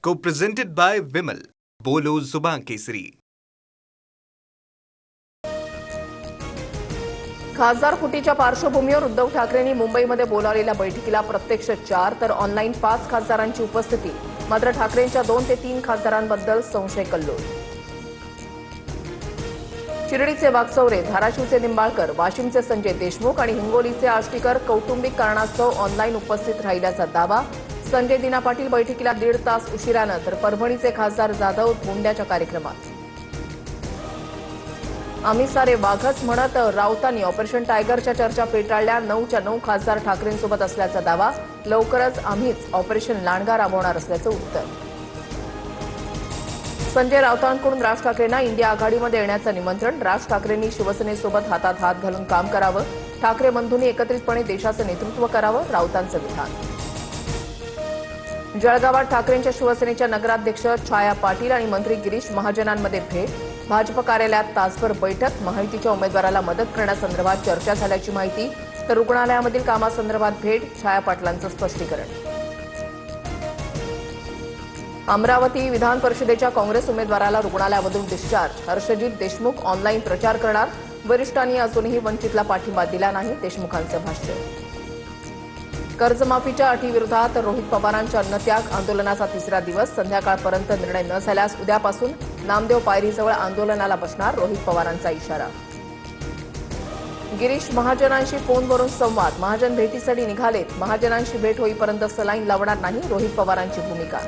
Co-presented by Vimal. बोलो जुबान केसरी. खासदार फुटीच्या पार्श्वभूमीवर उद्धव ठाकरेंनी मुंबईमध्ये बोलावलेल्या बैठकीला प्रत्यक्ष 4 तर ऑनलाईन 5 खासदारांची उपस्थिती. मात्र ठाकरेंच्या 2 ते 3 खासदारांबद्दल संशय कल्लोळ. शिर्डीचे वाकचौरे, धाराशिवचे निंबाळकर, वाशिमचे संजय देशमुख आणि हिंगोलीचे आष्टीकर कौटुंबिक कारणास्तव ऑनलाईन उपस्थित राहिल्याचा दावा. संजय दिना पाटील बैठकीला 1.5 तास उशिरानं, तर परभणीचे खासदार जाधव धोंड्याच्या कार्यक्रमात. आम्ही सारे वाघच म्हणत राऊतांनी ऑपरेशन टायगरच्या चर्चा फेटाळल्या. 9च्या 9 खासदार ठाकरेंसोबत असल्याचा दावा. लवकरच आम्हीच ऑपरेशन लांडगा राबवणार असल्याचं उत्तर. संजय राऊतांकडून राज ठाकरेंना इंडिया आघाडीमध्ये येण्याचं निमंत्रण. राज ठाकरेंनी शिवसेनेसोबत हातात हात घालून काम करावं. ठाकरे बंधूंनी एकत्रितपणे देशाचं नेतृत्व करावं, राऊतांचं विधान. जळगावात ठाकरेंच्या शिवसेनेच्या नगराध्यक्ष छाया पाटील आणि मंत्री गिरीश महाजनांमध्ये भेट. भाजप कार्यालयात तासभर बैठक. महायुतीच्या उमेदवाराला मदत करण्यासंदर्भात चर्चा झाल्याची माहिती. तर रुग्णालयामधील कामासंदर्भात भेट. छाया पाटलांचं स्पष्टीकरण. अमरावती विधान परिषदेच्या काँग्रेस उमेदवाराला रुग्णालयामधून डिस्चार्ज. हर्षजित देशमुख ऑनलाईन प्रचार करणार. वरिष्ठांनी अजूनही वंचितला पाठिंबा दिला नाही, देशमुखांचं भाष्य. कर्जमाफीच्या अटीविरोधात रोहित पवारांच्या अन्नत्याग आंदोलनाचा 3रा दिवस. संध्याकाळपर्यंत निर्णय न झाल्यास उद्यापासून नामदेव पायरीजवळ आंदोलनाला बसणार, रोहित पवारांचा इशारा. गिरीश महाजनांशी फोनवरून संवाद. महाजन भेटीसाठी निघालेत. महाजनांशी भेट होईपर्यंत सलाईन लावणार नाही, रोहित पवारांची भूमिका.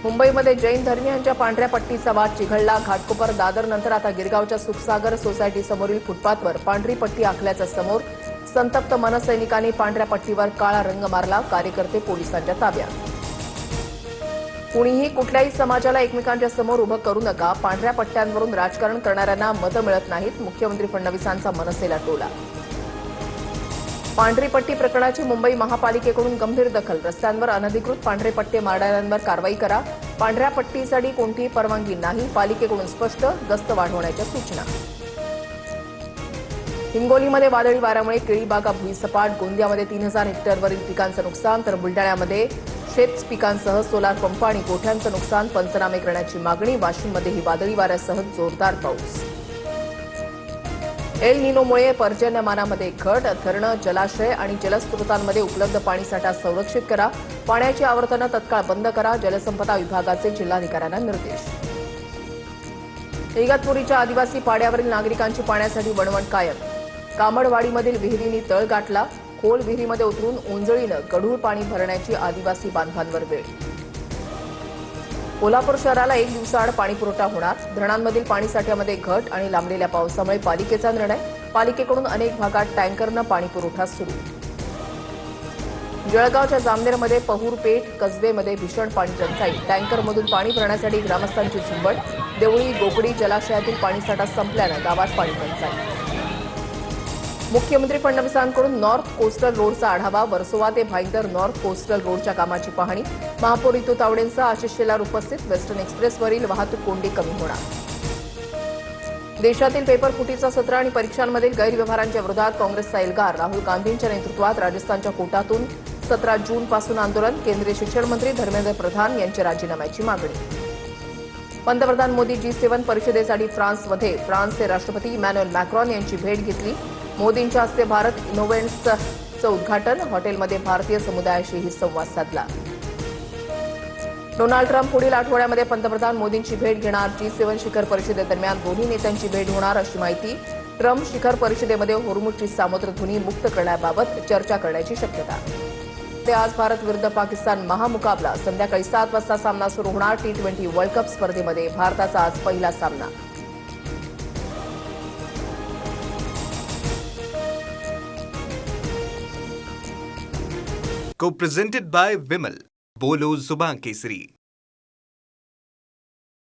मुंबईमध्ये जैन धर्मीयांच्या पांढऱ्या पट्टीचा वाद चिघळला. घाटकोपर दादर नंतर आता गिरगावच्या सुखसागर सोसायटी समोरील फुटपाथवर पांढरी पट्टी आखल्याचं समोर. संतप्त मनसैनिकांनी पांढऱ्या पट्टीवर काळा रंग मारला. कार्यकर्ते पोलिसांच्या ताब्यात. कुणीही कुठल्याही समाजाला एकमेकांच्या समोर उभं करू नका. पांढऱ्या पट्ट्यांवरून राजकारण करणाऱ्यांना मतं मिळत नाहीत, मुख्यमंत्री फडणवीसांचा मनसेला टोला. पांढरी पट्टी प्रकरणाची मुंबई महापालिकेकडून गंभीर दखल. रस्त्यांवर अनधिकृत पांढरे पट्टे मारणाऱ्यांवर कारवाई करा. पांढऱ्या पट्टीसाठी कोणतीही परवानगी नाही, पालिकेकडून स्पष्ट. गस्त वाढवण्याच्या सूचना. हिंगोलीमध्ये वादळी वाऱ्यामुळे केळी बागा भुईसपाट. गोंदियामध्ये 3000 हेक्टरवरील पिकांचं नुकसान. तर बुलडाण्यामध्ये शेत पिकांसह सोलार पंप आणि गोठ्यांचं नुकसान. पंचनामे करण्याची मागणी. वाशिममध्येही वादळी वाऱ्यासह जोरदार पाऊस. एल निनोमुळे पर्जन्यमानामध्ये घट. धरणं, जलाशय आणि जलस्रोतांमध्ये उपलब्ध पाणीसाठा संरक्षित करा. पाण्याची आवर्तनं तत्काळ बंद करा. जलसंपदा विभागाचे जिल्हाधिकाऱ्यांना निर्देश. इगतपुरीच्या आदिवासी पाड्यावरील नागरिकांची पाण्यासाठी वणवण कायम. कामडवाडीमधील विहिरींनी तळ गाठला. खोल विहिरीमध्ये उतरून ओंजळीनं गढूळ पाणी भरण्याची आदिवासी बांधवांवर वेळ. कोल्हापूर शहराला 1 दिवसाआड पाणीपुरवठा होणार. धरणांमधील पाणीसाठ्यामध्ये घट आणि लांबलेल्या पावसामुळे पालिकेचा निर्णय. पालिकेकडून अनेक भागात टँकरनं पाणीपुरवठा सुरू. जळगावच्या जामनेरमध्ये पहूरपेठ कसबेमध्ये भीषण पाणी टंचाई. टँकरमधून पाणी भरण्यासाठी ग्रामस्थांची झुंबड. देवळी गोकडी जलाशयातील पाणीसाठा संपल्यानं गावात पाणी टंचाई. मुख्यमंत्री फडणवीसांकडून नॉर्थ कोस्टल रोडचा आढावा. वर्सोवा ते भाईंदर नॉर्थ कोस्टल रोडच्या कामाची पाहणी. महापौर रितू तावडेंचा आशिष शेलार उपस्थित. वेस्टर्न एक्सप्रेसवरील वाहतूक कोंडी कमी होणार. देशातील पेपर फुटीचं सत्र आणि परीक्षांमधील गैरव्यवहारांच्या विरोधात काँग्रेसचा एल्गार. राहुल गांधींच्या नेतृत्वात राजस्थानच्या कोटातून 17 जूनपासून आंदोलन. केंद्रीय शिक्षण मंत्री धर्मेंद्र प्रधान यांच्या राजीनाम्याची मागणी. पंतप्रधान मोदी G7 परिषदेसाठी फ्रान्समध्ये. फ्रान्सचे राष्ट्रपती इमॅन्युएल मॅक्रॉन यांची भेट घेतली. मोदींच्या हस्ते भारत इनोव्हेंट्सचं उद्घाटन. हॉटेलमध्ये भारतीय समुदायाशीही संवाद साधला. डोनाल्ड ट्रम्प पुढील आठवड्यामध्ये पंतप्रधान मोदींची भेट घेणार. G7 शिखर परिषदेदरम्यान दोन्ही नेत्यांची भेट होणार अशी माहिती. ट्रम्प शिखर परिषदेमध्ये होर्मुझची सामुद्रधुनी मुक्त करण्याबाबत चर्चा करण्याची शक्यता. ते आज भारत विरुद्ध पाकिस्तान महामुकाबला. संध्याकाळी 7 वाजता सामना सुरू होणार. T20 वर्ल्ड कप स्पर्धेमध्ये भारताचा आज पहिला सामना. Co-presented by Vimal. बोलो जुबान केसरी.